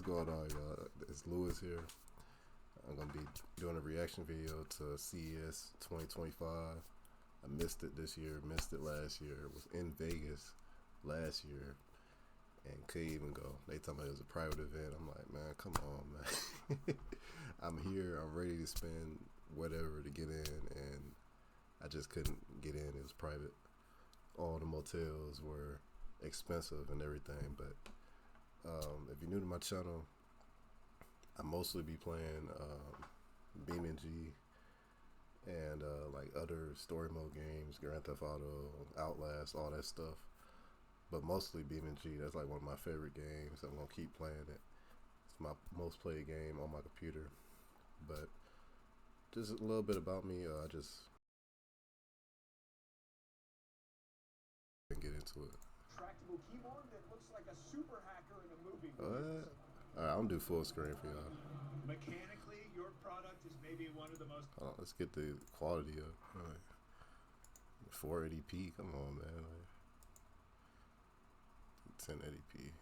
What's going on, y'all? It's Lewis here. I'm gonna be doing a reaction video to CES 2025. I missed it this year, missed it last year. It was in Vegas last year and couldn't even go. They told me it was a private event. I'm like, man, come on, man. I'm here, I'm ready to spend whatever to get in, and I just couldn't get in. It was private. All the motels were expensive and everything, but if you're new to my channel, I mostly be playing BeamNG and like other story mode games, Grand Theft Auto, Outlast, all that stuff. But mostly BeamNG. That's like one of my favorite games. I'm gonna keep playing it. It's my most played game on my computer. But just a little bit about me. I just get into it. Tractable keyboard that looks like a super hacker in a movie. What? Alright, I'm gonna do full screen for y'all. Mechanically, your product is maybe one of the most. Hold on, let's get the quality up. Right. 480p. Come on, man. Like, 1080p.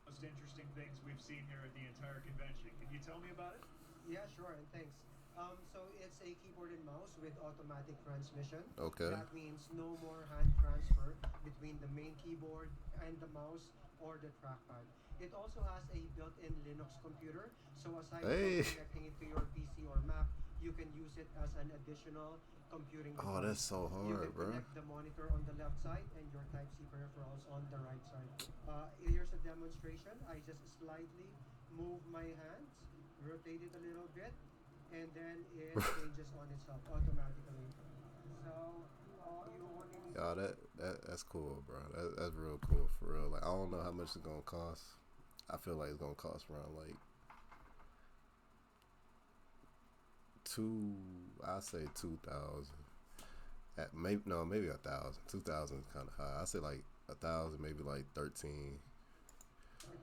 Most interesting things we've seen here at the entire convention. Can you tell me about it? Yeah, sure, and thanks. So it's a keyboard and mouse with automatic transmission. Okay. That means no more hand transfer between the main keyboard and the mouse or the trackpad. It also has a built-in Linux computer, so aside from connecting it to your PC or Mac, you can use it as an additional computing device. Oh, that's so hard, you can bro. connect the monitor on the left side and your Type-C peripherals on the right side. Here's a demonstration. I just slightly move my hands, rotate it a little bit, and then it changes on itself automatically. So you only need that's cool, bro. That's real cool for real. Like, I don't know how much it's gonna cost. I feel like it's gonna cost around like I say 2,000. Maybe 1,000. 2,000 is kind of high. I say like 1,000, maybe like 13.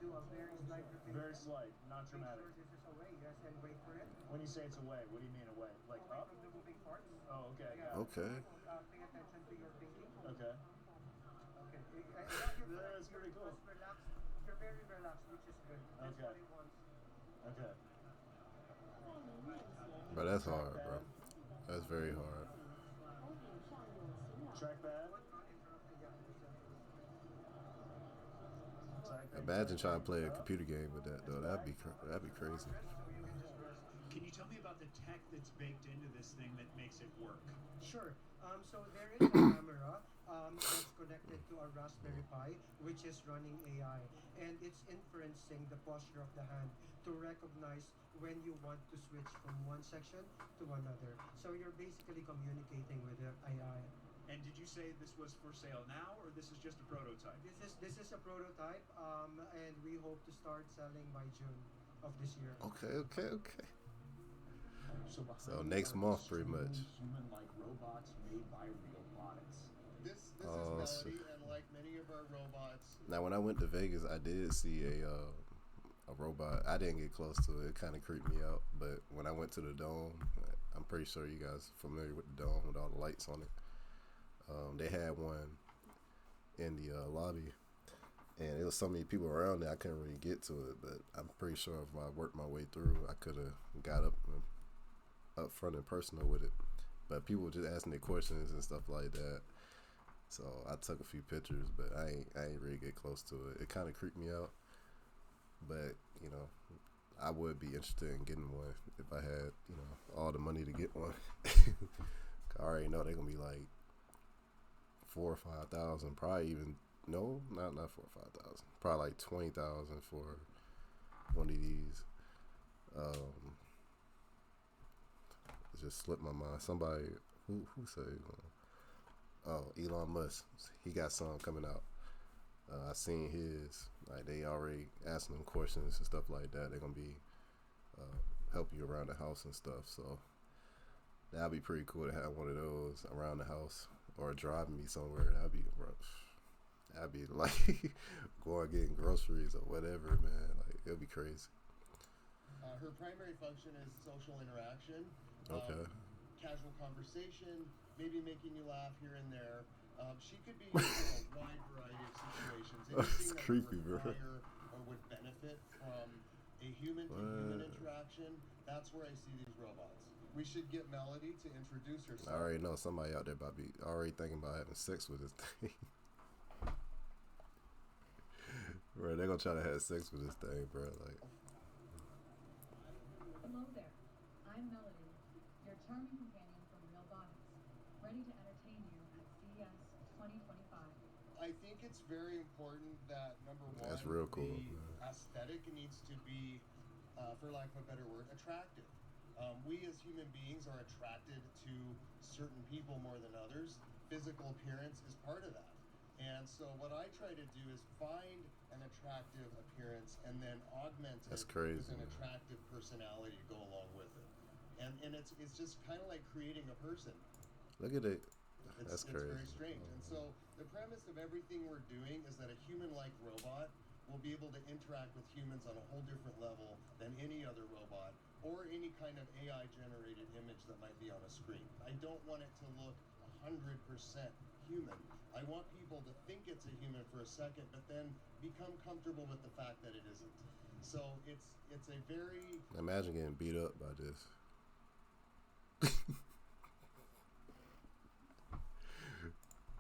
do a very slight rotation. Very slight, not dramatic. Make sure this is away, yes, and wait for it. When you say it's away, what do you mean away? Like Away up? from the moving parts. Oh, okay. Yeah. Okay. Pay attention to your thinking. Okay. Okay. That's pretty cool. Just relax. You're very relaxed, which is good. That's Okay. what it wants. Okay. Bro, that's hard, bro. That's very hard. Trackpad. Imagine trying to play a computer game with that, though. That'd be crazy. Can you tell me about the tech that's baked into this thing that makes it work? Sure. So there is a camera that's connected to a Raspberry Pi, which is running AI, and it's inferencing the posture of the hand to recognize when you want to switch from one section to another. So you're basically communicating with the AI. And did you say this was for sale now, or this is just a prototype? This is a prototype, and we hope to start selling by June of this year. Okay. So next month, pretty much. Human-like robots made by robotics. This is Melody, and like many of our robots. Now, when I went to Vegas, I did see a robot. I didn't get close to it. It kind of creeped me out. But when I went to the dome, I'm pretty sure you guys are familiar with the dome with all the lights on it. They had one in the lobby, and there was so many people around there I couldn't really get to it. But I'm pretty sure if I worked my way through, I could have got up front and personal with it. But people were just asking me questions and stuff like that. So I took a few pictures, but I ain't really get close to it. It kind of creeped me out. But you know, I would be interested in getting one if I had all the money to get one. I already know they're gonna be like 4,000 or 5,000, probably even not 4,000 or 5,000, probably like 20,000 for one of these. It just slipped my mind. Somebody who said, oh, Elon Musk, he got some coming out. I seen his, like they already asking him questions and stuff like that. They're gonna be help you around the house and stuff. So that'd be pretty cool to have one of those around the house. Or driving me somewhere. That'd be like going getting groceries or whatever, man. Like, it'll be crazy. Her primary function is social interaction. Okay. Casual conversation, maybe making you laugh here and there. She could be used in a wide variety of situations. That's Anything that creepy, would bro. require or would benefit from a human to human interaction, that's where I see these robots. We should get Melody to introduce herself. I already know somebody out there about be already thinking about having sex with this thing. Bro, they're gonna try to have sex with this thing, bro. Like, hello there. I'm Melody, your charming companion from Robotics, ready to entertain you at CES 2025. I think it's very important that, number one, that's real cool. The aesthetic needs to be, for lack of a better word, attractive. We as human beings are attracted to certain people more than others. Physical appearance is part of that. And so what I try to do is find an attractive appearance and then augment it with an attractive personality to go along with it. And it's just kind of like creating a person. Look at it. It's very strange. And so the premise of everything we're doing is that a human-like robot will be able to interact with humans on a whole different level than any other robot or any kind of AI-generated image that might be on a screen. I don't want it to look 100% human. I want people to think it's a human for a second, but then become comfortable with the fact that it isn't. So it's a very... Imagine getting beat up by this.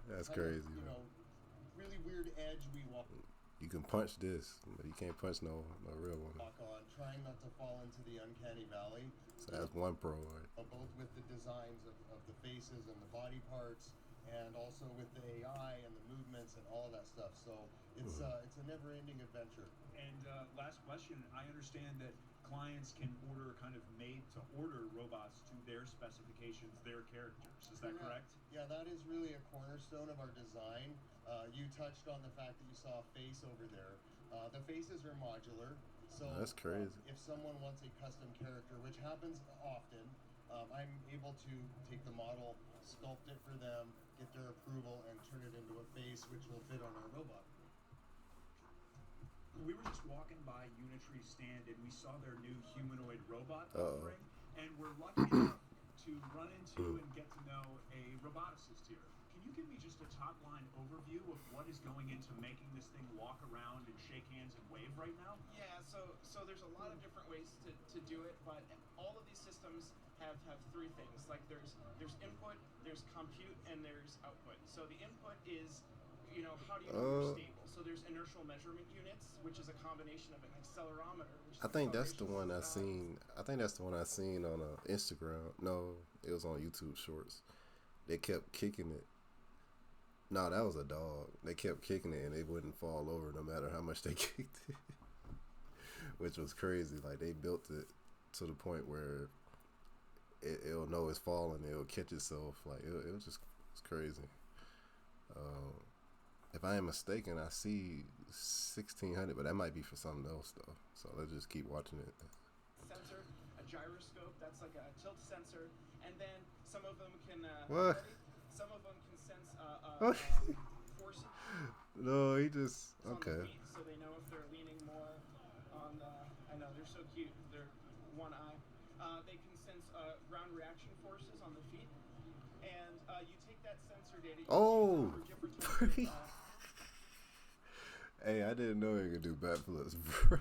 That's crazy. You know, really weird edge we walk. You can punch this, but you can't punch no real one. Walk on, trying not to fall into the uncanny valley. So that's one pro, right? Both with the designs of the faces and the body parts, and also with the AI and the movements and all of that stuff. So it's a never-ending adventure. And last question, I understand that clients can order kind of made-to-order robots to their specifications, their characters. Is that correct? Yeah, that is really a cornerstone of our design. You touched on the fact that you saw a face over there. The faces are modular. So that's crazy. If someone wants a custom character, which happens often, I'm able to take the model, sculpt it for them, get their approval, and turn it into a face which will fit on our robot. We were just walking by Unitree's stand and we saw their new humanoid robot offering, and we're lucky enough to run into and get to know a roboticist here. Can you give me just a top line overview of what is going into making this thing walk around and shake hands and wave right now? Yeah, so there's a lot of different ways to do it, but all of these systems have three things. Like there's input, there's compute, and there's output. So the input is, how do you know you're stable? So there's inertial measurement units, which is a combination of an accelerometer. I think that's the one I seen. I think that's the one I seen on Instagram. No, it was on YouTube Shorts. They kept kicking it. No, that was a dog. They kept kicking it and it wouldn't fall over no matter how much they kicked it, which was crazy. Like they built it to the point where it'll know it's falling. It'll catch itself. Like it was just crazy. If I am mistaken, I see 1600, but that might be for something else though. So let's just keep watching it. Sensor, a gyroscope, that's like a tilt sensor, and then some of them can. What? Some of them can sense forces. No, he just okay. On the feet, so they know if they're leaning more on the. I know they're so cute. They're one eye. They can sense ground reaction forces on the feet, and you take that sensor data. Hey, I didn't know you could do backflips, bro.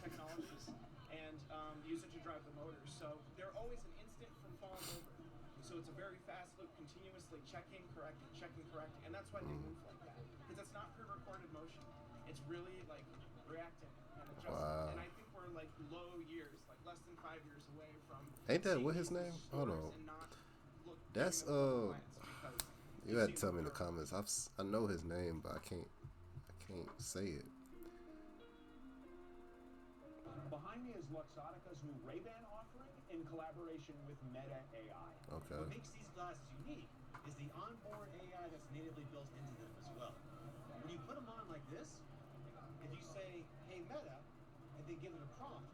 Technologies and use it to drive the motors. So they're always an instant from falling over. So it's a very fast loop, continuously checking, correcting, and that's why they move like that. Because it's not pre-recorded motion. It's really like reacting and adjusting. Wow. And I think we're like low years, like less than 5 years away from. Ain't that what his name? Hold on. That's you had to tell me in the comments. I know his name, but I can't say it. Behind me is Luxottica's new Ray-Ban offering in collaboration with Meta AI. Okay. What makes these glasses unique is the onboard AI that's natively built into them as well. When you put them on like this, if you say, hey Meta, and then give it a prompt,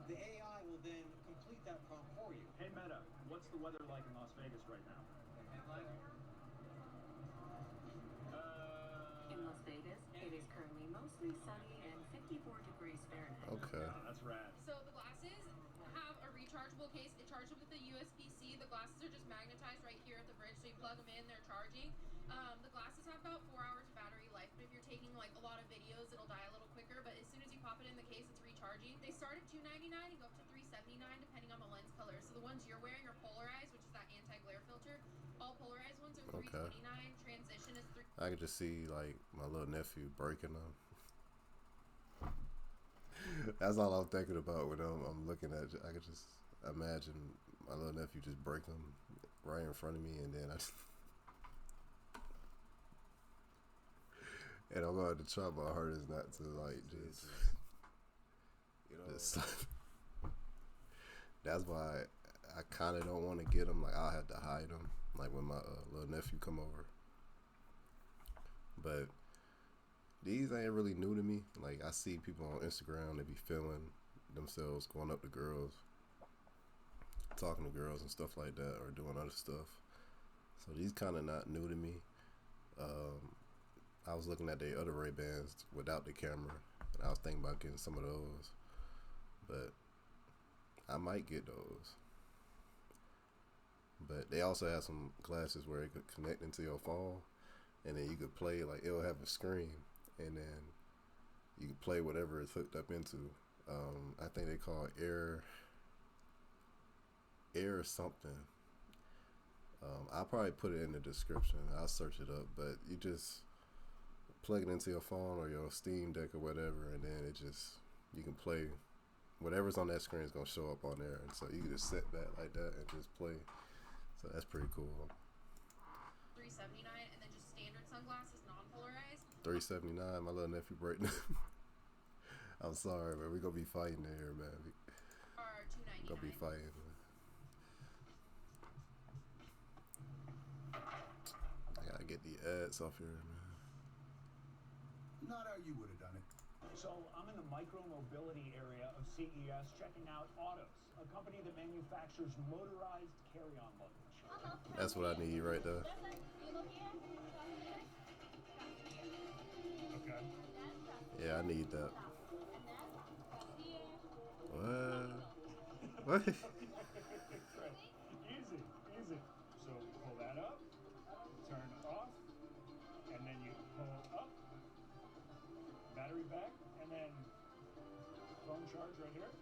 the AI will then complete that prompt for you. Hey Meta, what's the weather like in Las Vegas right now? In Las Vegas, it is currently mostly sunny and 54 degrees Fahrenheit. Okay. Oh, that's rad. So the glasses have a rechargeable case. It charges with a USB-C. The glasses are just magnetized right here at the bridge, so you plug them in, they're charging. The glasses have about 4 hours of battery life, but if you're taking like a lot of videos, it'll die a little quicker. But as soon as you pop it in the case, it's recharged. charging. They start at $299 and go up to $379 depending on the lens color. So the ones you're wearing are polarized, which is that anti-glare filter. All polarized ones are Okay. $329. Transition is I can just see like my little nephew breaking them. That's all I'm thinking about when I'm looking at it. I can just imagine my little nephew just break them right in front of me, and then and I'm going to try my hardest not to like just, you know, just, that's why I kind of don't want to get them. Like I'll have to hide them, like when my little nephew come over. But these ain't really new to me. Like I see people on Instagram, they be filming themselves going up to girls, talking to girls and stuff like that, or doing other stuff. So these kind of not new to me. I was looking at the other Ray-Bans without the camera, and I was thinking about getting some of those, but I might get those. But they also have some glasses where it could connect into your phone, and then you could play, like it'll have a screen, and then you can play whatever it's hooked up into. I think they call it air something. I'll probably put it in the description. I'll search it up, but you just plug it into your phone or your Steam Deck or whatever, and then you can play whatever's on that screen is gonna show up on there, and so you can just sit back like that and just play. So that's pretty cool. $379, and then just standard sunglasses, non-polarized. $379. My little nephew breaking. I'm sorry, man. We gonna be fighting here, man. Are $299. Gonna be fighting. Man. I gotta get the ads off here, man. Not how you would have done it. So I'm in the micro-mobility area of CES checking out Autos, a company that manufactures motorized carry-on luggage. That's what I need right there. Okay. Yeah, I need that. What? Easy, easy. So pull that up, turn off, and then you pull up, battery back, and then phone charge right here.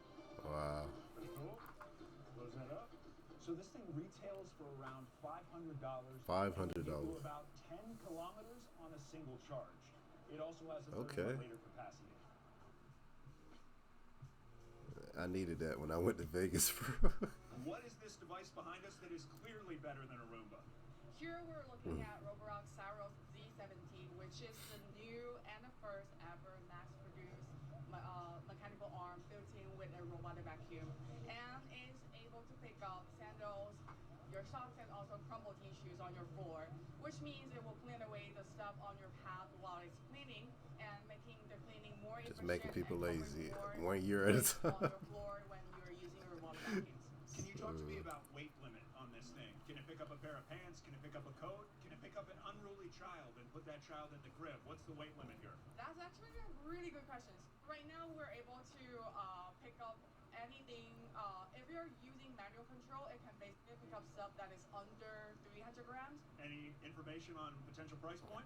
Wow. Pretty cool. Close that up. So this thing retails for around $500. $500. And will do about 10 kilometers on a single charge. It also has a 31-liter capacity. I needed that when I went to Vegas. What is this device behind us that is clearly better than a Roomba? Here we're looking at Roborock Saros Z17, which is the new and the first ever mass-produced mechanical arm built in with a robotic vacuum, and is able to pick up sandals, your socks, and also crumble tissues on your floor, which means it will clean away the stuff on your path while it's cleaning, and making the cleaning more Just efficient making people and lazy. more 1 year at a space on time. your floor when you're using your robotic vacuums. Can you talk to me about weight limit on this thing? Can it pick up a pair of pants? Can it pick up a coat? Can it pick up an unruly child and put that child in the crib? What's the weight limit here? That's actually a really good question. Right now, we're able to pick up anything. If you're using manual control, it can basically pick up stuff that is under 300 grams. Any information on potential price point?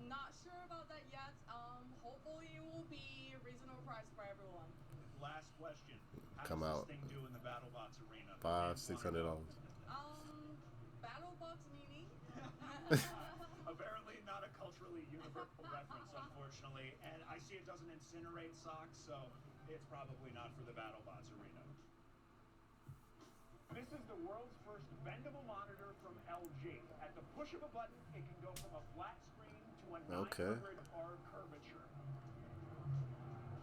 Not sure about that yet. Hopefully, it will be a reasonable price for everyone. Last question. How Come does out. this thing do in the BattleBots arena? $500-$600. BattleBox meaning? Apparently not a culturally universal reference, unfortunately. And I see it doesn't incinerate socks, so it's probably not for the BattleBots arena. This is the world's first bendable monitor from LG. At the push of a button, it can go from a flat screen to a 900R curvature.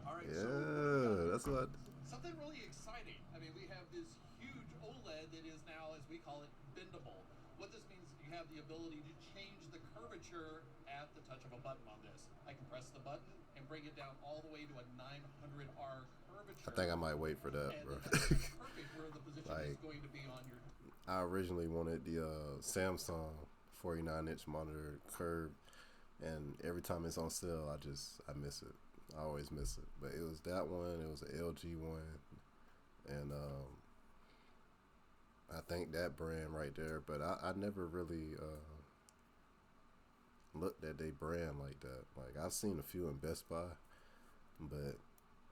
All right, Yeah, that's what. Something really exciting. I mean, we have this huge OLED that is now, as we call it, bendable. What this means is you have the ability to change the curvature at the touch of a button on this. I can press the button and bring it down all the way to a 900R curvature. I think I might wait for that, and bro. that's perfect where the position is going to be on your... I originally wanted the Samsung 49-inch monitor curved, and every time it's on sale, I miss it. I always miss it. But it was that one, it was an LG one, and I think that brand right there. But I never really looked at their brand like that. Like I've seen a few in Best Buy, but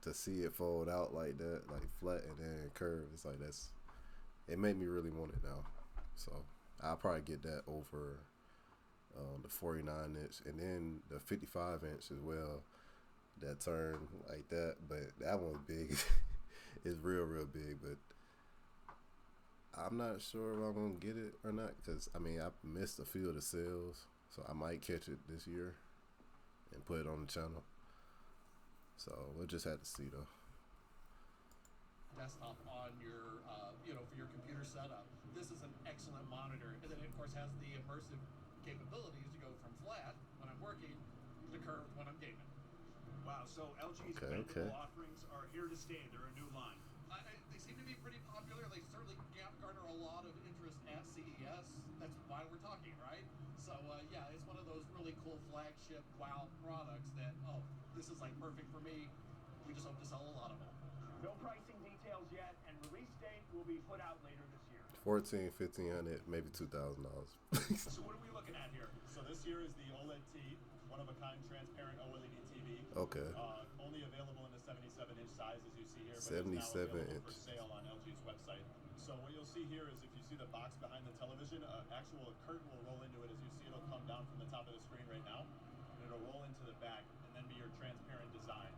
to see it fold out like that, like flat and then curve, it's like it made me really want it now. So I'll probably get that over the 49-inch and then the 55-inch as well. That turn like that, but that one's big. It's real big, but I'm not sure if I'm gonna get it or not, because I mean I missed a few of the sales, so I might catch it this year and put it on the channel. So we'll just have to see though. Desktop on your, for your computer setup. This is an excellent monitor, and then it, of course, has the immersive capabilities to go from flat when I'm working to curved when I'm gaming. Wow, so LG's bendable offerings are here to stay. They're a new line. They seem to be pretty popular. They certainly garner a lot of interest at CES. That's why we're talking, right? So, yeah, it's one of those really cool flagship wow products that, this is like perfect for me. We just hope to sell a lot of them. No pricing details yet, and release date will be put out later this year. $1,400, $1,500, maybe $2,000. So what are we looking at here? So this here is the OLED T, one-of-a-kind transparent OLED TV. Okay. Only available in the 77-inch size, as you see here, but 77 it's now available inch. for sale on LG's website. So what you'll see here is, if you see the box behind the television, actual curtain will roll into it. As you see, it'll come down from the top of the screen right now, and it'll roll into the back, and then be your transparent design.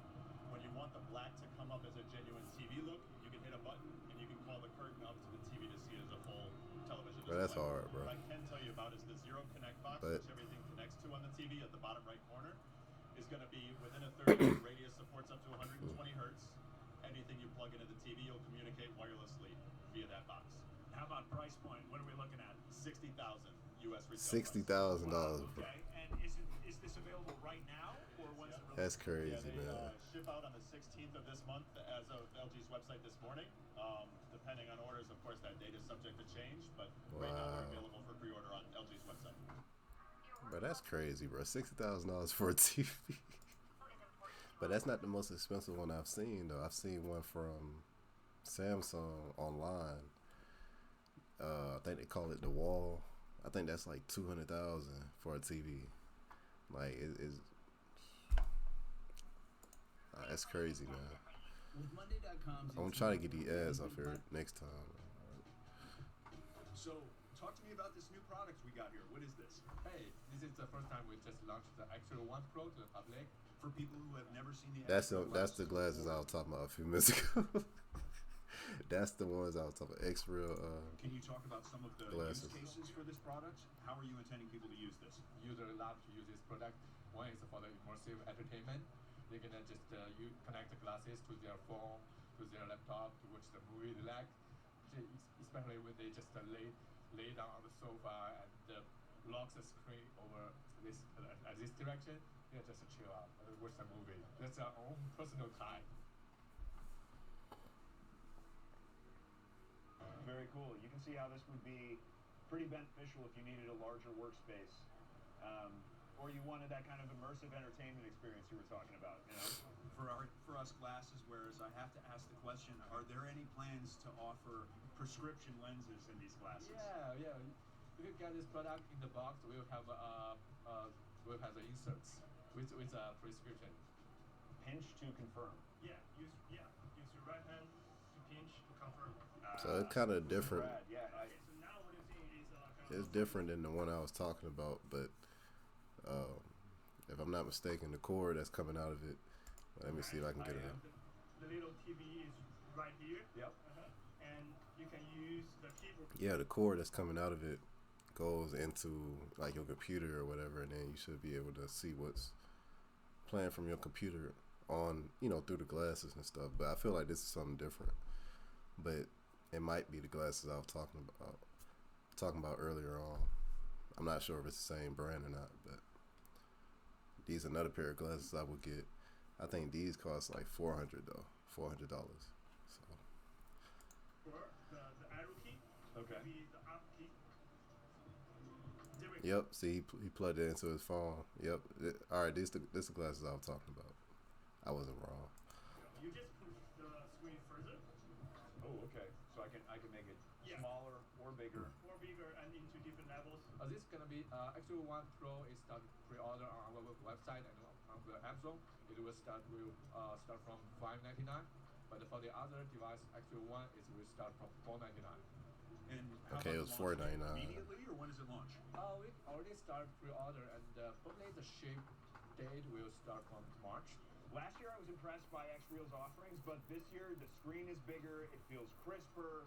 When you want the black to come up as a genuine TV look, you can hit a button, and you can call the curtain up to the TV to see it as a full television display. Bro, that's hard, bro. What I can tell you about is the Zero Connect box, which everything connects to on the TV at the bottom right corner, is going to be within a 30-foot radius, supports up to 120 hertz. Anything you plug into the TV, you'll communicate wirelessly via that box. How about price point? What are we looking at? $60,000 US retail. $60,000. Wow, okay, and is this available right now, or when's it released? That's crazy, they, man. Ship out on the 16th of this month as of LG's website this morning. Depending on orders, of course, that date is subject to change, but right now they're available for pre-order on LG's website. Bro, that's crazy, bro. $60,000 for a TV. But that's not the most expensive one I've seen, though. I've seen one from Samsung online. I think they call it the Wall. I think that's like $200,000 for a TV. Like that's crazy, man. With Monday.com, I'm gonna try to get the ads off here next time. So, talk to me about this new product we got here. What is this? Hey, this is the first time we just launched the actual One Pro to the public. For people who have never seen the That's the glasses I was talking about a few minutes ago. That's the ones I was talking about. X-Real. Can you talk about some of the glasses. use cases for this product? How are you intending people to use this? Users love to use this product. One is for the immersive entertainment. They can just connect the glasses to their phone, to their laptop, to watch the movie they like. Especially when they just lay down on the sofa and lock the screen over this direction. Yeah, just chill out and watch the movie. That's our own personal time. Very cool. You can see how this would be pretty beneficial if you needed a larger workspace, or you wanted that kind of immersive entertainment experience you were talking about. You know, for us glasses wearers, I have to ask the question: are there any plans to offer prescription lenses in these glasses? Yeah. If you get this product in the box, we'll have the inserts with a prescription. Pinch to confirm. Yeah, use your right hand to pinch to confirm. So it's kind of different. Yeah. Okay, so now what you're seeing is kind It's different than the one I was talking about, but if I'm not mistaken, the cord that's coming out of it. Let me see if I can get it. The little TV is right here. Yep. And you can use the keyboard. Yeah, the cord that's coming out of it goes into like your computer or whatever, and then you should be able to see what's playing from your computer on, through the glasses and stuff. But I feel like this is something different. But it might be the glasses I was talking about earlier on. I'm not sure if it's the same brand or not, but these are another pair of glasses I would get. I think these cost like $400 though, $400. So. Or the arrow key. Okay. Maybe the up key. Yep. See, he plugged it into his phone. Yep. All right. This the glasses I was talking about. I wasn't wrong. You just push the screen further. Oh, okay. So I can make it smaller or bigger. Or bigger and into different travels? This is gonna be actually one Pro is start pre-order on our website and on the Amazon. It will start from $599, but for the other device, actually one is will start from $499. And how Okay, it about was launch date? $499. Immediately, or when does it launch? We already start pre-order, and probably the ship date will start from March. Last year I was impressed by Xreal's offerings, but this year the screen is bigger, it feels crisper.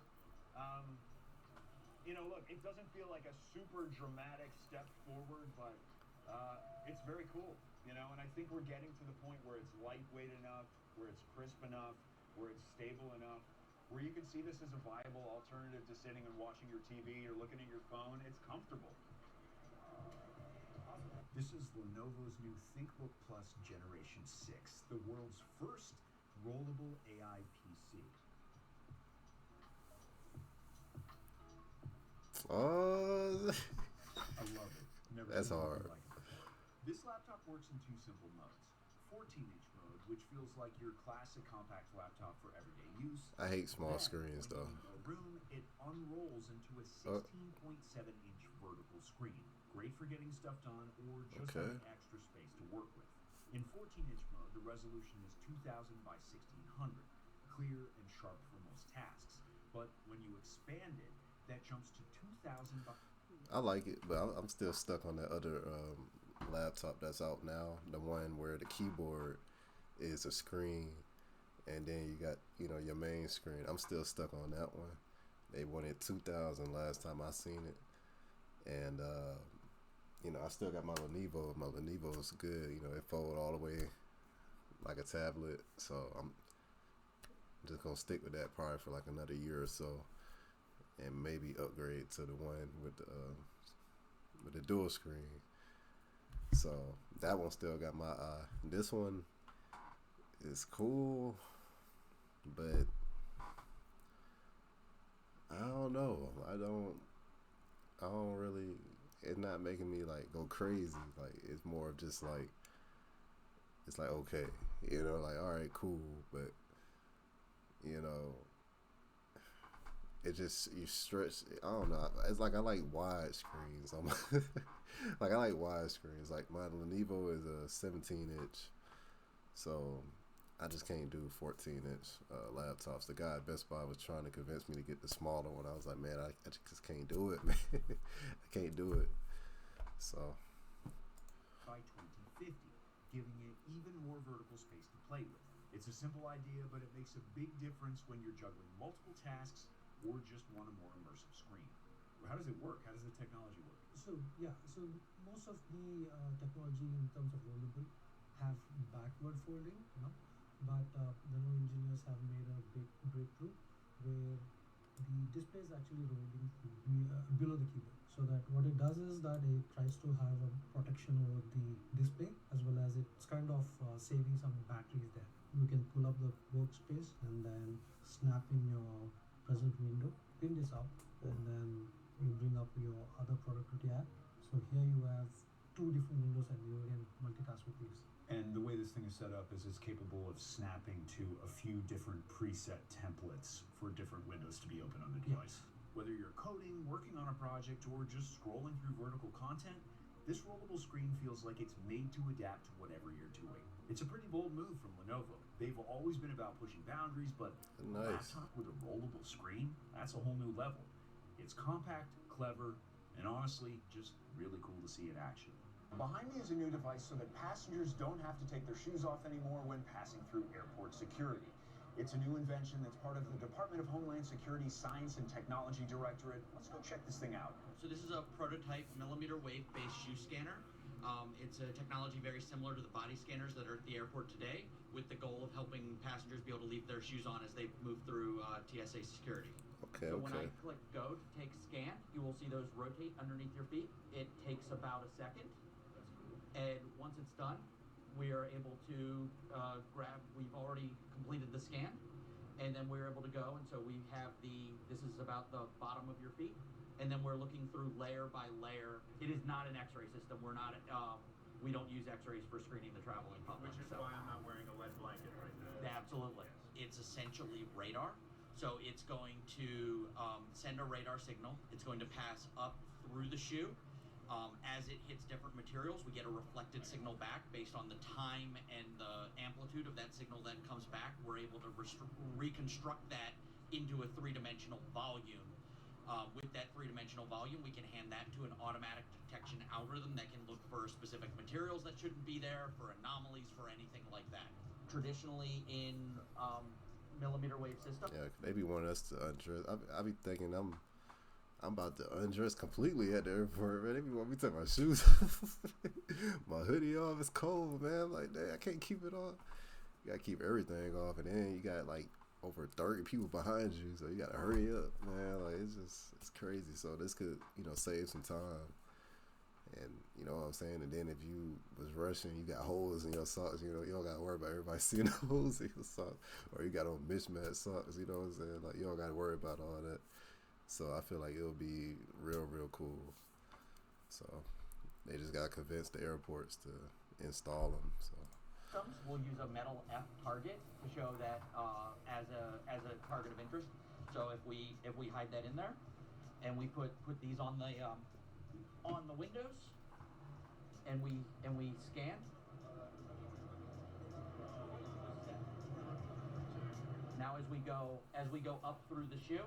Look, it doesn't feel like a super dramatic step forward, but it's very cool, and I think we're getting to the point where it's lightweight enough, where it's crisp enough, where it's stable enough, where you can see this as a viable alternative to sitting and watching your TV or looking at your phone. It's comfortable. This is Lenovo's new ThinkBook Plus Generation 6, the world's first rollable AI PC. Oh, I love it. Never that's seen hard. anything like it before. This laptop works in two simple modes. 14-inch mode, which feels like your classic compact laptop for everyday use. I hate small Then, screens when though. you need more room, it unrolls into a 16.7-inch vertical screen. Great for getting stuff done or just having extra space to work with. In 14-inch mode, the resolution is 2000 by 1600, clear and sharp for most tasks. But when you expand it, that jumps to 2000 by... I like it, but I'm still stuck on that other laptop that's out now, the one where the keyboard is a screen and then you got your main screen. I'm still stuck on that one. They wanted 2000 last time I seen it, and I still got my Lenovo. My Lenovo is good. It fold all the way like a tablet, so I'm just gonna stick with that probably for like another year or so, and maybe upgrade to the one with the dual screen. So that one still got my eye. This one is cool, but I don't know. I don't really. It's not making me like go crazy. Like it's more of just like it's like okay, like all right, cool, but it just you stretch. I don't know. It's like I like wide screens. Like I like wide screens. Like my Lenovo is a 17-inch, so I just can't do 14-inch laptops. The guy at Best Buy was trying to convince me to get the smaller one. I was like, man, I just can't do it, man. I can't do it. So by 2050, giving it even more vertical space to play with. It's a simple idea, but it makes a big difference when you're juggling multiple tasks or just want a more immersive screen. How does it work? How does the technology work? So most of the technology in terms of rollable have backward folding, but Lenovo engineers have made a big breakthrough where the display is actually rolling below the keyboard. So that what it does is that it tries to have a protection over the display, as well as it's kind of saving some batteries there. You can pull up the workspace and then snap in your present window, pin this up, and then you bring up your other productivity app. So here you have two different windows and you can multitask with these. And the way this thing is set up is it's capable of snapping to a few different preset templates for different windows to be open on the device. Whether you're coding, working on a project, or just scrolling through vertical content, this rollable screen feels like it's made to adapt to whatever you're doing. It's a pretty bold move from Lenovo. They've always been about pushing boundaries, but a laptop with a rollable screen, that's a whole new level. It's compact, clever, and honestly, just really cool to see in action. Behind me is a new device so that passengers don't have to take their shoes off anymore when passing through airport security. It's a new invention that's part of the Department of Homeland Security Science and Technology Directorate. Let's go check this thing out. So this is a prototype millimeter wave-based shoe scanner. It's a technology very similar to the body scanners that are at the airport today, with the goal of helping passengers be able to leave their shoes on as they move through TSA security. So when I click go to take scan, you will see those rotate underneath your feet. It takes about a second. And once it's done, we are able to we've already completed the scan, and then we're able to go, and so we have this is about the bottom of your feet, and then we're looking through layer by layer. It is not an x-ray system. We're not, we don't use x-rays for screening the traveling public. Which is why I'm not wearing a lead blanket right now. Absolutely. It's essentially radar. So it's going to send a radar signal. It's going to pass up through the shoe. As it hits different materials, we get a reflected signal back based on the time and the amplitude of that signal that comes back. We're able to reconstruct that into a three-dimensional volume. With that three-dimensional volume, we can hand that to an automatic detection algorithm that can look for specific materials that shouldn't be there, for anomalies, for anything like that. Traditionally in millimeter wave systems. Yeah, they be wanting us to undress. I be thinking I'm about to undress completely at the airport, man. They be wanting me to take my shoes off, my hoodie off. It's cold, man. I'm like, dang, I can't keep it on. You gotta keep everything off, and then you got like over 30 people behind you, so you gotta hurry up, man. Like it's crazy. So this could, save some time, and you know what I'm saying. And then if you was rushing, you got holes in your socks. You don't gotta worry about everybody seeing the holes in your socks, or you got on mismatched socks. You know what I'm saying? Like you don't gotta worry about all that. So I feel like it'll be real cool. So they just gotta convince the airports to install them. So we'll use a metal F target to show that as a target of interest. So if we hide that in there, and we put these on the windows, and we scan. Now as we go up through the shoe,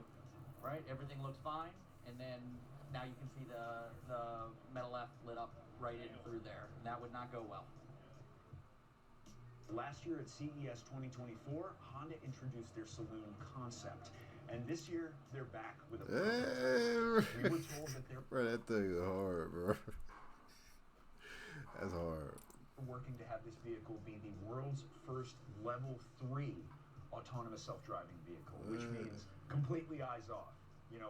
right, everything looks fine, and then now you can see the metal F lit up right in through there. And that would not go well. Last year at CES 2024, Honda introduced their saloon concept. And this year, they're back with a prototype. We were told that they're... Bro, that thing is hard, bro. That's hard. Working to have this vehicle be the world's first level 3 autonomous self-driving vehicle, which means completely eyes off.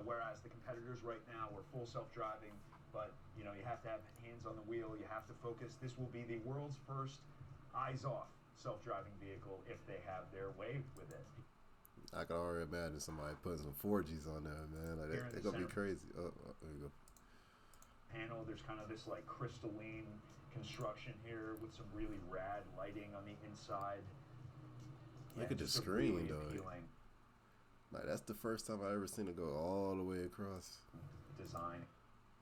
Whereas the competitors right now are full self-driving, but, you have to have hands on the wheel, you have to focus. This will be the world's first eyes off self-driving vehicle if they have their way with it. I can already imagine somebody putting some 4Gs on there, man. Like they're gonna be crazy. Oh, there you go. Panel, there's kind of this like crystalline construction here with some really rad lighting on the inside. Look at the screen, really though. Like that's the first time I ever seen it go all the way across. Design.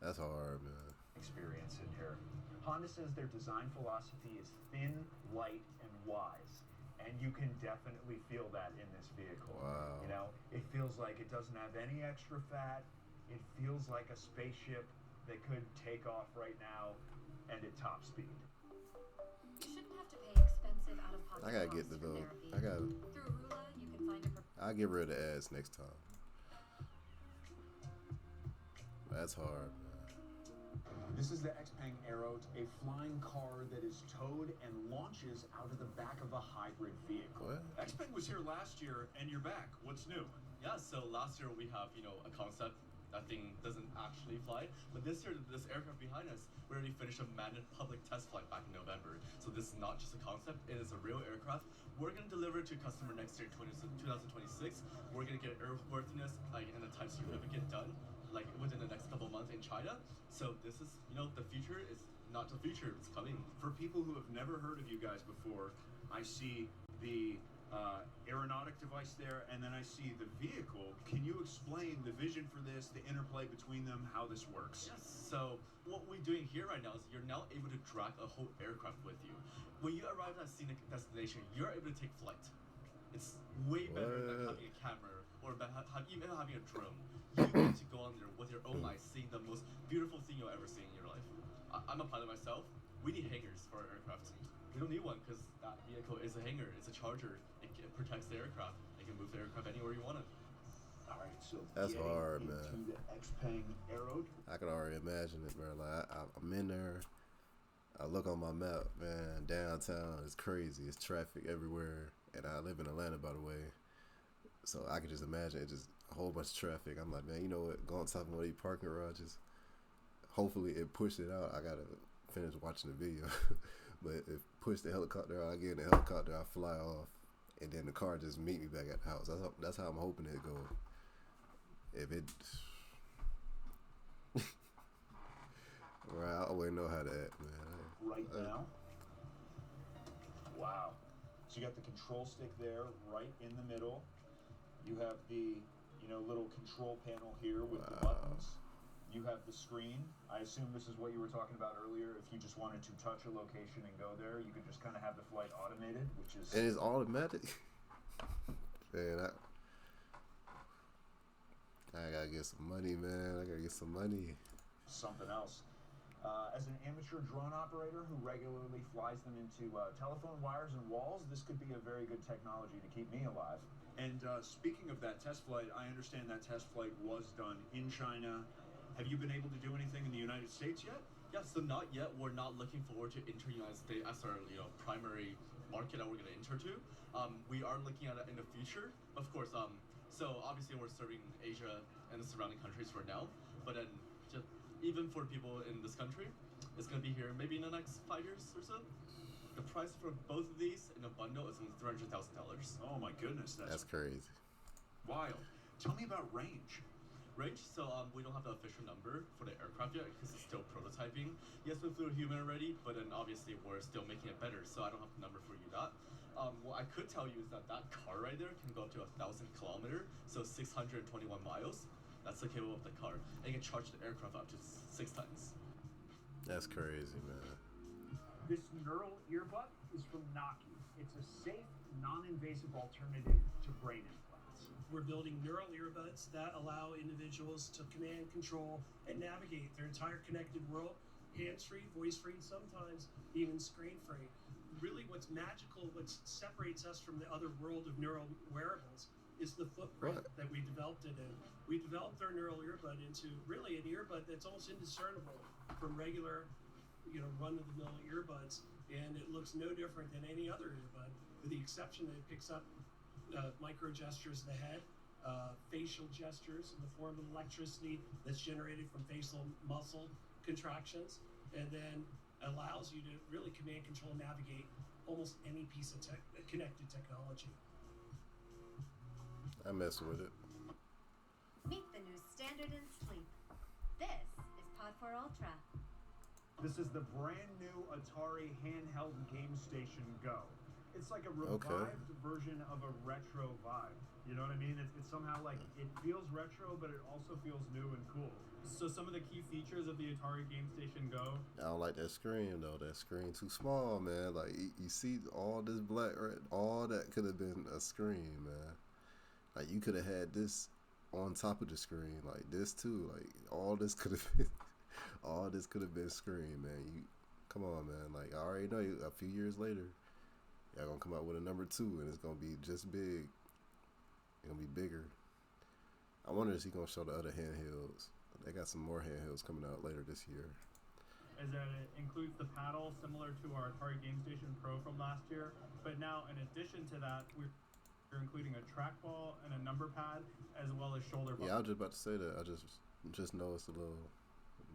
That's hard, man. Experience in here. Honda says their design philosophy is thin, light, and wise. And you can definitely feel that in this vehicle. Wow. It feels like it doesn't have any extra fat. It feels like a spaceship that could take off right now and at top speed. You shouldn't have to pay expensive out-of-pocket I gotta get costs the for though. therapy. I gotta. Through Rula, you can find I'll get rid of the ads next time. That's hard. This is the Xpeng Aero, a flying car that is towed and launches out of the back of a hybrid vehicle. What? Xpeng was here last year, and you're back. What's new? Yeah, so last year we have, a concept that thing doesn't actually fly. But this year, this aircraft behind us, we already finished a manned public test flight back in November. So this is not just a concept, it is a real aircraft. We're going to deliver to customer next year, 2026. We're going to get airworthiness and a type certificate done within the next couple months in China. So this is, the future is not the future, it's coming. For people who have never heard of you guys before, I see the aeronautic device there, and then I see the vehicle. Can you explain the vision for this, the interplay between them, how this works? Yes, so what we're doing here right now is you're now able to drag a whole aircraft with you. When you arrive at a scenic destination, you're able to take flight. It's way better than having a camera or even having a drone. You get to go on there with your own eyes, seeing the most beautiful thing you'll ever see in your life. I'm a pilot myself. We need hangars for our aircraft. We don't need one because that vehicle is a hangar. It's a charger. It protects the aircraft. It can move the aircraft anywhere you want it. All right, so that's hard, man. The Xpeng Aero. I can already imagine it, bro. Like I'm in there. I look on my map, man. Downtown is crazy. It's traffic everywhere, and I live in Atlanta, by the way. So I can just imagine it just a whole bunch of traffic. I'm like, man, you know what? Go on top of one of these parking garages. Hopefully it pushed it out. I gotta finish watching the video. But if push the helicopter out, I get in the helicopter, I fly off, and then the car just meet me back at the house. That's how I'm hoping it goes. If it, right, I always know how to act, man. Right now. Wow. So you got the control stick there, right in the middle. You have the, little control panel here with the buttons. You have the screen. I assume this is what you were talking about earlier. If you just wanted to touch a location and go there, you could just kind of have the flight automated, which is... And it's automatic? Man, I gotta get some money, man. I gotta get some money. Something else. As an amateur drone operator who regularly flies them into telephone wires and walls, this could be a very good technology to keep me alive. And speaking of that test flight, I understand that test flight was done in China. Have you been able to do anything in the United States yet? Yeah, so not yet. We're not looking forward to enter United States as our primary market that we're going to enter to. We are looking at it in the future, of course. So obviously we're serving Asia and the surrounding countries for now, but then just even for people in this country, it's going to be here maybe in the next 5 years or so. The price for both of these in a bundle is $300,000. Oh my goodness, that's crazy. Wild. Tell me about range. Range, so we don't have the official number for the aircraft yet because it's still prototyping. Yes, we flew a human already, but then obviously we're still making it better, so I don't have the number for you yet. What I could tell you is that car right there can go up to 1,000 kilometers, so 621 miles. That's the cable of the car. And you can charge the aircraft up to 6 times. That's crazy, man. This neural earbud is from Naki. It's a safe, non-invasive alternative to brain implants. We're building neural earbuds that allow individuals to command, control, and navigate their entire connected world, hands-free, voice-free, sometimes even screen-free. Really what's magical, what separates us from the other world of neural wearables is the footprint that we developed it in. We developed our neural earbud into really an earbud that's almost indiscernible from regular, run-of-the-mill earbuds, and it looks no different than any other earbud, with the exception that it picks up micro gestures of the head, facial gestures in the form of electricity that's generated from facial muscle contractions, and then allows you to really command, control, and navigate almost any piece of connected technology. I mess with it. Meet the new standard in sleep. This is Pod 4 Ultra. This is the brand new Atari handheld game station Go. It's like a revived version of a retro vibe. You know what I mean? It's somehow like, it feels retro, but it also feels new and cool. So some of the key features of the Atari Game Station Go. I don't like that screen though. That screen too small, man. Like you see all this black, right? All that could have been a screen, man. Like you could have had this on top of the screen, like this too. Like all this could have been screen, man. You come on, man. Like I already know a few years later, y'all gonna come out with a number 2, and it's gonna be just big. It's gonna be bigger. I wonder if he's gonna show the other handhelds. They got some more handhelds coming out later this year. Is that it includes the paddle similar to our Atari Game Station Pro from last year, but now in addition to that, we're including a trackball and a number pad as well as shoulder buttons. Yeah, I was just about to say that. I just noticed a little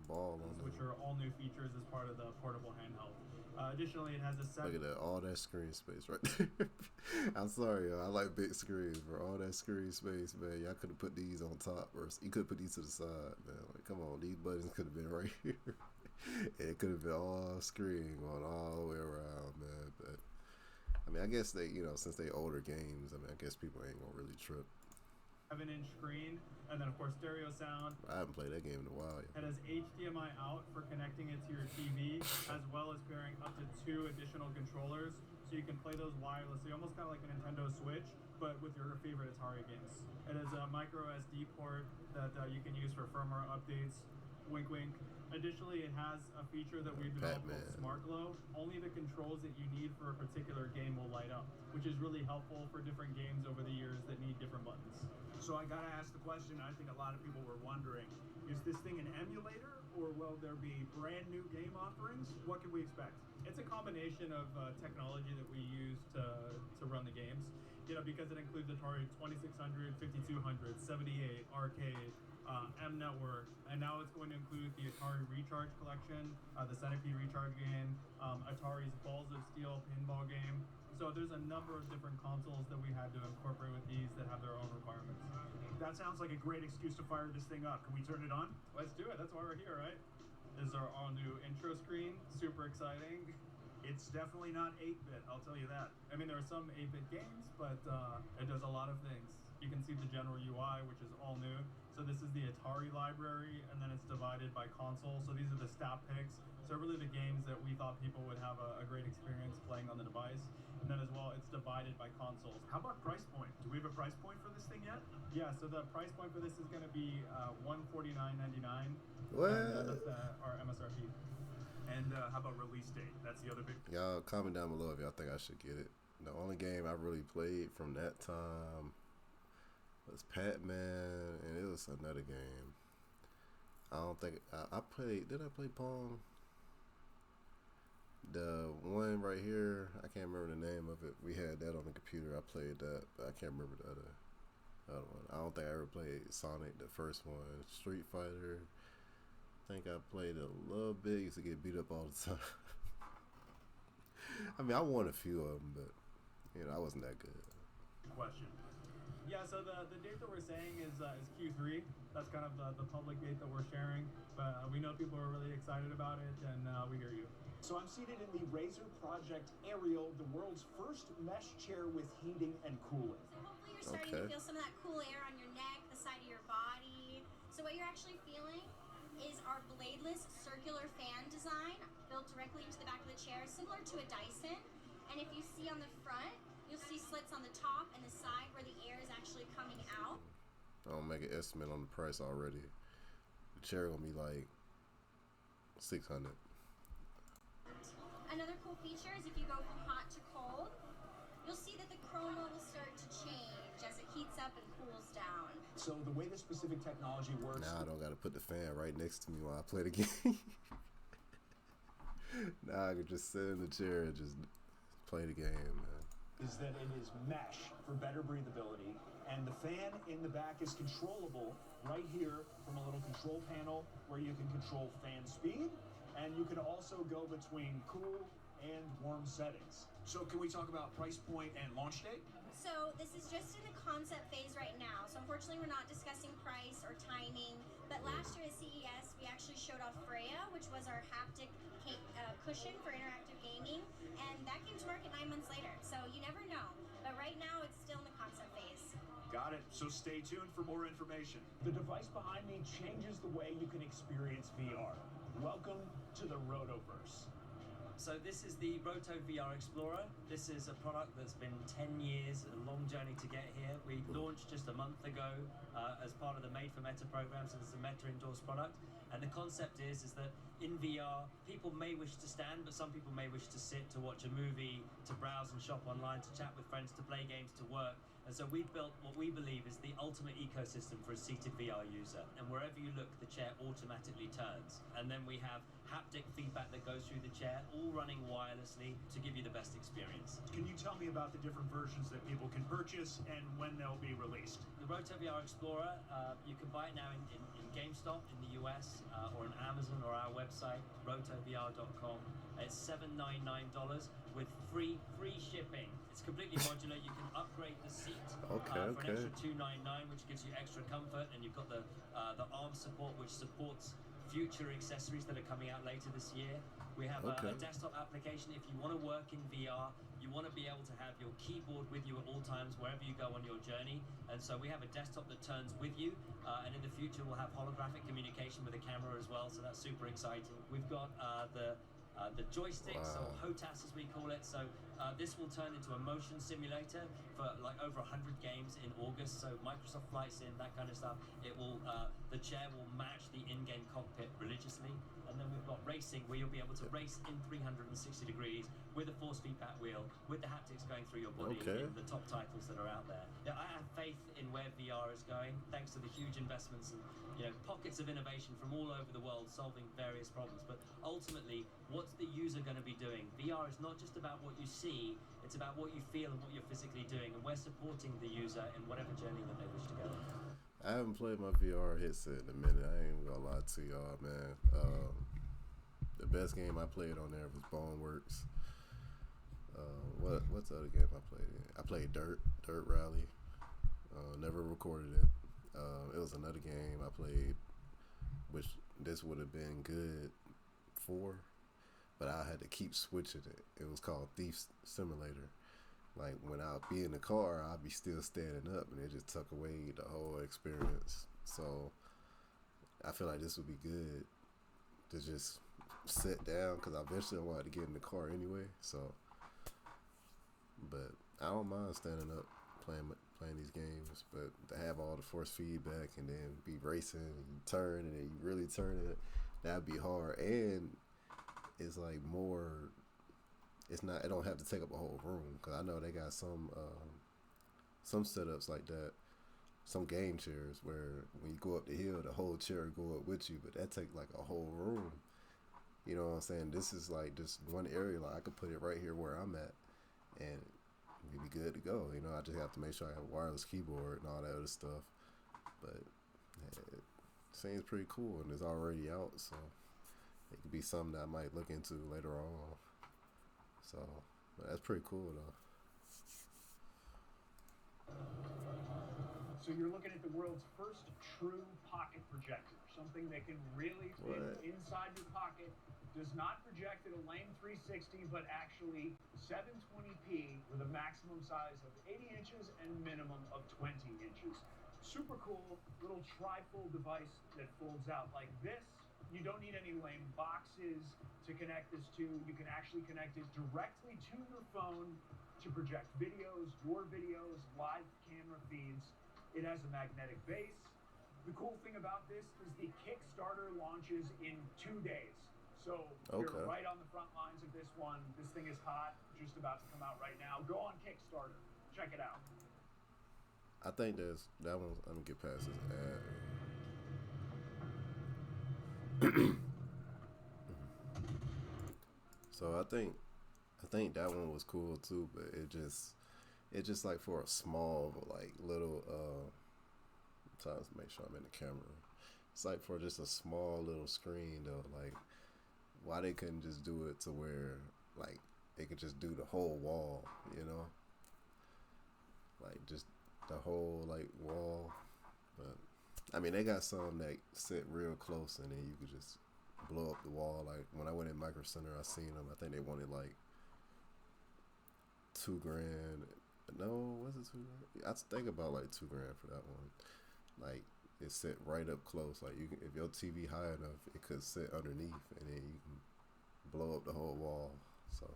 ball on which there. are all new features as part of the portable handheld. Additionally, it has a Look at that, all that screen space right there. I'm sorry, yo. I like big screens, bro. All that screen space, man. Y'all could have put these on top, or you could have put these to the side, man. Like, come on, these buttons could have been right here. It could have been all screen going all the way around, man. But I mean, I guess they, since they older games, I mean, I guess people ain't gonna really trip. 7-inch screen, and then of course stereo sound. I haven't played that game in a while yet. It has HDMI out for connecting it to your TV, as well as pairing up to 2 additional controllers, so you can play those wirelessly, almost kind of like a Nintendo Switch, but with your favorite Atari games. It has a micro SD port that you can use for firmware updates. Wink, wink. Additionally, it has a feature that we've developed called Smart Glow. Only the controls that you need for a particular game will light up, which is really helpful for different games over the years that need different buttons. So I gotta ask the question I think a lot of people were wondering, is this thing an emulator, or will there be brand new game offerings? What can we expect? It's a combination of technology that we use to run the games, because it includes Atari 2600, 5200, 78, arcade, M Network, and now it's going to include the Atari Recharge Collection, the Centipede Recharge game, Atari's Balls of Steel pinball game. So there's a number of different consoles that we had to incorporate with these that have their own requirements. That sounds like a great excuse to fire this thing up. Can we turn it on? Let's do it. That's why we're here, right? This is our all new intro screen. Super exciting. It's definitely not 8-bit, I'll tell you that. I mean, there are some 8-bit games, but it does a lot of things. You can see the general UI, which is all new. So this is the Atari library, and then it's divided by console. So these are the stat picks. So really the games that we thought people would have a great experience playing on the device. And then as well, it's divided by consoles. How about price point? Do we have a price point for this thing yet? Yeah, so the price point for this is going to be $149.99. What? That's our MSRP. And how about release date? That's the other big... Y'all comment down below if y'all think I should get it. The only game I really played from that time was Pac-Man, and it was another game. I don't think I played. Did I play Pong? The one right here, I can't remember the name of it. We had that on the computer. I played that, but I can't remember the other one. I don't think I ever played Sonic, the first one. Street Fighter, I think I played it a little bit. Used to get beat up all the time. I mean, I won a few of them, but you know, I wasn't that good. Question. Yeah, so the date that we're saying is Q3. That's kind of the public date that we're sharing, but we know people are really excited about it, and we hear you. So I'm seated in the Razer Project Aerial, the world's first mesh chair with heating and cooling. So hopefully you're starting to feel some of that cool air on your neck, the side of your body. So what you're actually feeling is our bladeless circular fan design built directly into the back of the chair, similar to a Dyson. And if you see on the front, you'll see slits on the top and the side where the air is actually coming out. I don't make an estimate on the price already. The chair gonna be like $600. Another cool feature is if you go from hot to cold, you'll see that the chroma will start to change as it heats up and cools down. So the way this specific technology works... Now I don't gotta put the fan right next to me while I play the game. Now I can just sit in the chair and just play the game, man. Is that it is mesh for better breathability, and the fan in the back is controllable right here from a little control panel where you can control fan speed, and you can also go between cool and warm settings. So can we talk about price point and launch date? So this is just in the concept phase right now. So unfortunately we're not discussing price or timing, but last year at CES we actually showed off Freya, which was our haptic cushion for interactive gaming, and that came to market 9 months later. So you never know, but right now it's still in the concept phase. Got it. So stay tuned for more information. The device behind me changes the way you can experience VR. Welcome to the Rotoverse. So this is the Roto VR Explorer. This is a product that's been 10 years, a long journey to get here. We launched just a month ago as part of the Made for Meta program, so it's a Meta endorsed product. And the concept is that in VR, people may wish to stand, but some people may wish to sit, to watch a movie, to browse and shop online, to chat with friends, to play games, to work. And so we've built what we believe is the ultimate ecosystem for a seated VR user. And wherever you look, the chair automatically turns. And then we have haptic feedback that goes through the chair, all running wirelessly to give you the best experience. Can you tell me about the different versions that people can purchase and when they'll be released? The Roto VR Explorer, you can buy it now in GameStop in the US or on Amazon or our website, rotovr.com. It's $799 with free shipping. It's completely modular. You can upgrade the seat for an extra $299, which gives you extra comfort, and you've got the arm support, which supports future accessories that are coming out later this year. We have a desktop application. If you want to work in VR, you want to be able to have your keyboard with you at all times wherever you go on your journey. And so we have a desktop that turns with you, and in the future we'll have holographic communication with a camera as well, so that's super exciting. We've got the joysticks, or HOTAS as we call it. So this will turn into a motion simulator for like over 100 games in August. So Microsoft Flight Sim, that kind of stuff. It will, the chair will match the in-game cockpit religiously. And then we've got racing, where you'll be able to race in 360 degrees with a force feedback wheel, with the haptics going through your body in the top titles that are out there. Yeah, I have faith in where VR is going, thanks to the huge investments and pockets of innovation from all over the world solving various problems. But ultimately, what's the user going to be doing? VR is not just about what you see, it's about what you feel and what you're physically doing, and we're supporting the user in whatever journey that they wish to go on. I haven't played my VR headset in a minute. I ain't even gonna lie to y'all, man. The best game I played on there was Boneworks. What's the other game I played in? I played Dirt Rally. Never recorded it. It was another game I played, which this would have been good for, but I had to keep switching it. It was called Thief Simulator. like when I'll be in the car, I'll be still standing up, and it just took away the whole experience. So I feel like this would be good to just sit down, because I eventually wanted to get in the car anyway. So, but I don't mind standing up playing these games, but to have all the force feedback and then be racing and you turn and then you really turn it, that'd be hard. And it's like more, it's not, it don't have to take up a whole room, because I know they got some setups like that, some game chairs where when you go up the hill, the whole chair go up with you, but that take like a whole room. You know what I'm saying? This is like just one area, like I could put it right here where I'm at, and we'd be good to go. You know, I just have to make sure I have a wireless keyboard and all that other stuff. But it seems pretty cool, and it's already out, so it could be something that I might look into later on. So, but that's pretty cool though. So you're looking at the world's first true pocket projector, something that can really fit inside your pocket, does not project at a lame 360, but actually 720p with a maximum size of 80 inches and minimum of 20 inches. Super cool little tri-fold device that folds out like this. You don't need any lame boxes to connect this to. You can actually connect it directly to your phone to project videos, your videos, live camera feeds. It has a magnetic base. The cool thing about this is the Kickstarter launches in 2 days. So you're right on the front lines of this one. This thing is hot, just about to come out right now. Go on Kickstarter. Check it out. I think there's that one. Let me get past this ad. So I think that one was cool too, but it just like for a small like little I'm trying to make sure I'm in the camera. It's like for just a small little screen though, like why they couldn't just do it to where like they could just do the whole wall, you know? Like just the whole like wall. But I mean they got some that sit real close and then you could just blow up the wall. Like when I went in Micro Center, I seen them. I think they wanted like $2,000. No, was it $2,000? I think about like $2,000 for that one. Like it sit right up close. Like you can, if your TV high enough, it could sit underneath, and then you can blow up the whole wall. So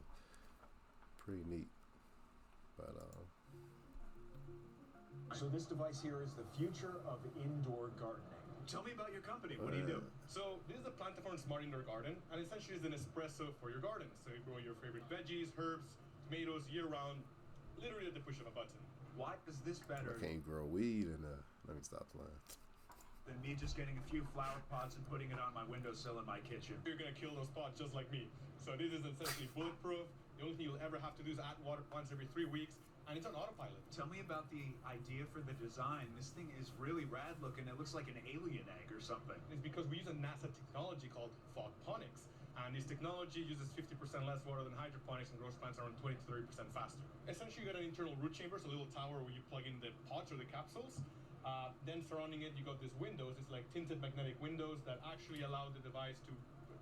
pretty neat. But So this device here is the future of indoor gardening. Tell me about your company. What do you do? So this is a Plantiform Smart Indoor Garden, and essentially it's an espresso for your garden. So you grow your favorite veggies, herbs, tomatoes year-round, literally at the push of a button. Why is this better? Can't grow weed and let me stop playing. Than me just getting a few flower pots and putting it on my windowsill in my kitchen. You're gonna kill those pots just like me. So this is essentially bulletproof. The only thing you'll ever have to do is add water once every 3 weeks, and it's on autopilot. Tell me about the idea for the design. This thing is really rad looking. It looks like an alien egg or something. It's because we use a NASA technology called fogponics. And this technology uses 50% less water than hydroponics and grows plants around 20 to 30% faster. Essentially, you got an internal root chamber, so a little tower where you plug in the pots or the capsules. Then surrounding it, you got these windows. It's like tinted magnetic windows that actually allow the device to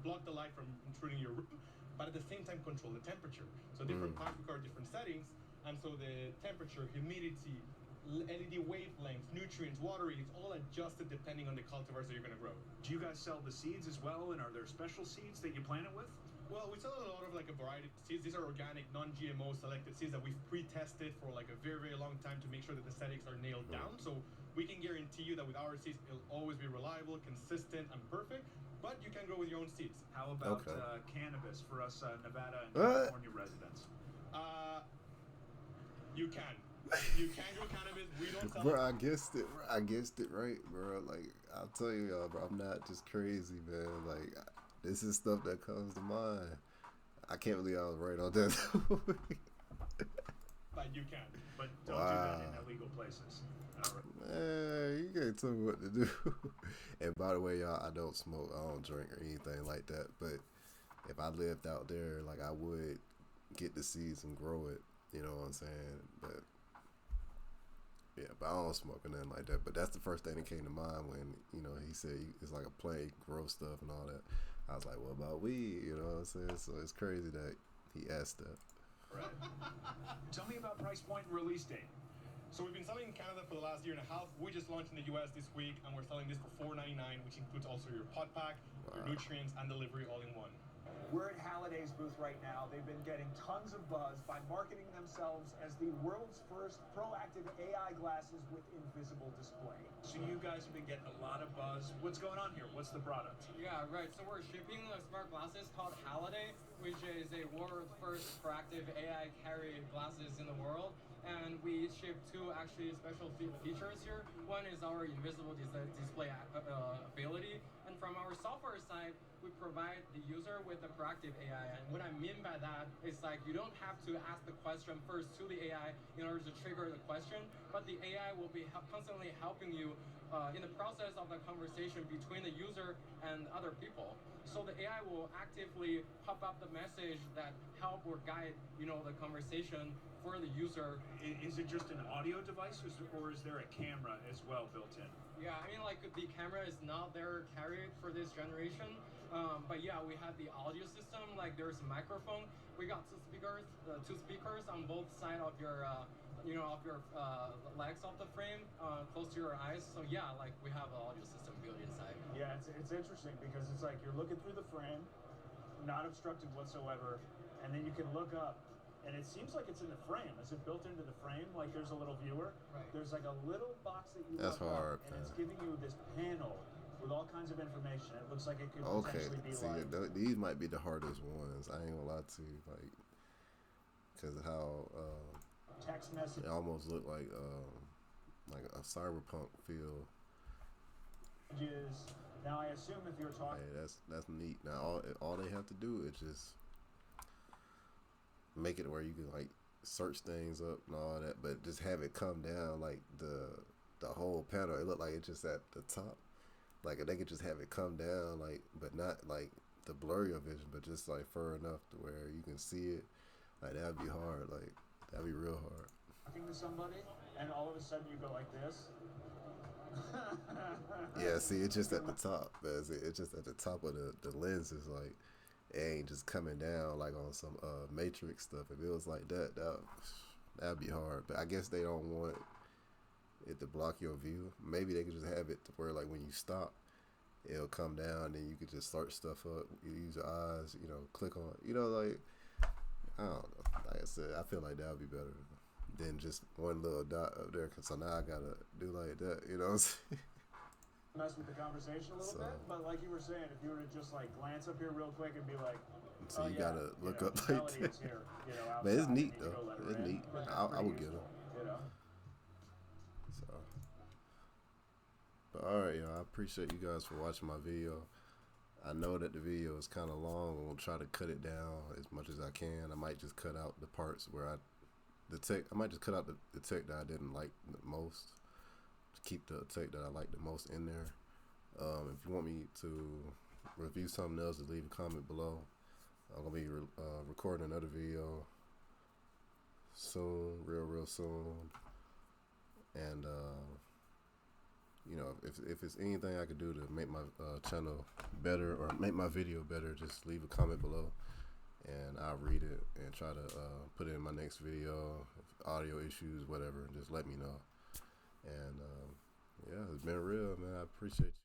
block the light from intruding your room, but at the same time control the temperature. So different plants require different settings, and so the temperature, humidity, LED wavelengths, nutrients, water, it's all adjusted depending on the cultivars that you're going to grow. Do you guys sell the seeds as well, and are there special seeds that you plant it with? Well, we sell a lot of like a variety of seeds. These are organic, non-GMO selected seeds that we've pre-tested for like a very, very long time to make sure that the settings are nailed down. So we can guarantee you that with our seeds, it'll always be reliable, consistent, and perfect. But you can grow with your own seeds. How about cannabis for us Nevada and California residents? You can. You can grow cannabis. We don't sell Bro, I guessed it. I guessed it right, bro. Like, I'll tell you, y'all, bro, I'm not just crazy, man. Like, this is stuff that comes to mind. I can't believe I was right on that. But you can. But don't do that in illegal places. Man, you can't tell me what to do. And by the way, y'all, I don't smoke, I don't drink or anything like that. But if I lived out there, like, I would get the seeds and grow it. You know what I'm saying? But yeah, but I don't smoke or nothing like that. But that's the first thing that came to mind when, you know, he said it's like a plant, grow stuff and all that. I was like, what about weed? You know what I'm saying? So it's crazy that he asked that. Right. Tell me about price point and release date. So we've been selling in Canada for the last year and a half. We just launched in the US this week, and we're selling this for $4.99, which includes also your pod pack, your nutrients, and delivery all in one. We're at Halliday's booth right now. They've been getting tons of buzz by marketing themselves as the world's first proactive AI glasses with invisible display. So you guys have been getting a lot of buzz. What's going on here? What's the product? Yeah, right. So we're shipping smart glasses called Halliday, which is a world's first proactive AI carry glasses in the world. And we ship two actually special features here. One is our invisible display ability. And from our software side, we provide the user with the proactive AI. And what I mean by that is like you don't have to ask the question first to the AI in order to trigger the question, but the AI will be constantly helping you in the process of the conversation between the user and other people. So the AI will actively pop up the message that help or guide, the conversation for the user. Is it just an audio device, or is there a camera as well built in? Yeah, I mean, like the camera is not there carried for this generation, but yeah, we have the audio system. Like there's a microphone. We got two speakers on both sides of your, of your legs of the frame, close to your eyes. So yeah, like we have an audio system built inside. Yeah, it's interesting because it's like you're looking through the frame, not obstructed whatsoever, and then you can look up. And it seems like it's in the frame. Is it built into the frame? Like there's a little viewer? Right. There's like a little box that you That's look hard, up, and it's giving you this panel with all kinds of information. It looks like it could potentially be these might be the hardest ones. I ain't gonna lie to you, like, because of how text message. It almost looked like a cyberpunk feel. Now I assume if you're talking. Hey, that's neat. Now all they have to do is just make it where you can like search things up and all that, but just have it come down like the whole panel. It looked like it's just at the top. Like they could just have it come down, like, but not like the blur your vision, but just like far enough to where you can see it. Like that'd be hard. Like that'd be real hard. Talking to somebody, and all of a sudden you go like this. Yeah, see, it's just at the top. It's just at the top of the lens. Is like it ain't just coming down like on some Matrix stuff. If it was like that'd be hard. But I guess they don't want it to block your view. Maybe they could just have it to where like when you stop, it'll come down and you could just search stuff up. You use your eyes, click on, like I don't know. Like I said, I feel like that would be better than just one little dot up there. So now I gotta do like that. You know what I'm saying? Mess with the conversation a little bit, but like you were saying, if you were to just like glance up here real quick and be like, so you gotta look up like that. Here, but it's neat though. It's neat. I would get them. So, but all right, y'all. I appreciate you guys for watching my video. I know that the video is kind of long. I'm gonna try to cut it down as much as I can. I might just cut out the parts where I might just cut out the tech that I didn't like the most. Keep the tech that I like the most in there. If you want me to review something else, just leave a comment below. I'm gonna be recording another video soon, real soon. And if it's anything I could do to make my channel better or make my video better, just leave a comment below, and I'll read it and try to put it in my next video. If audio issues, whatever, just let me know. And yeah, it's been real, man. I appreciate you.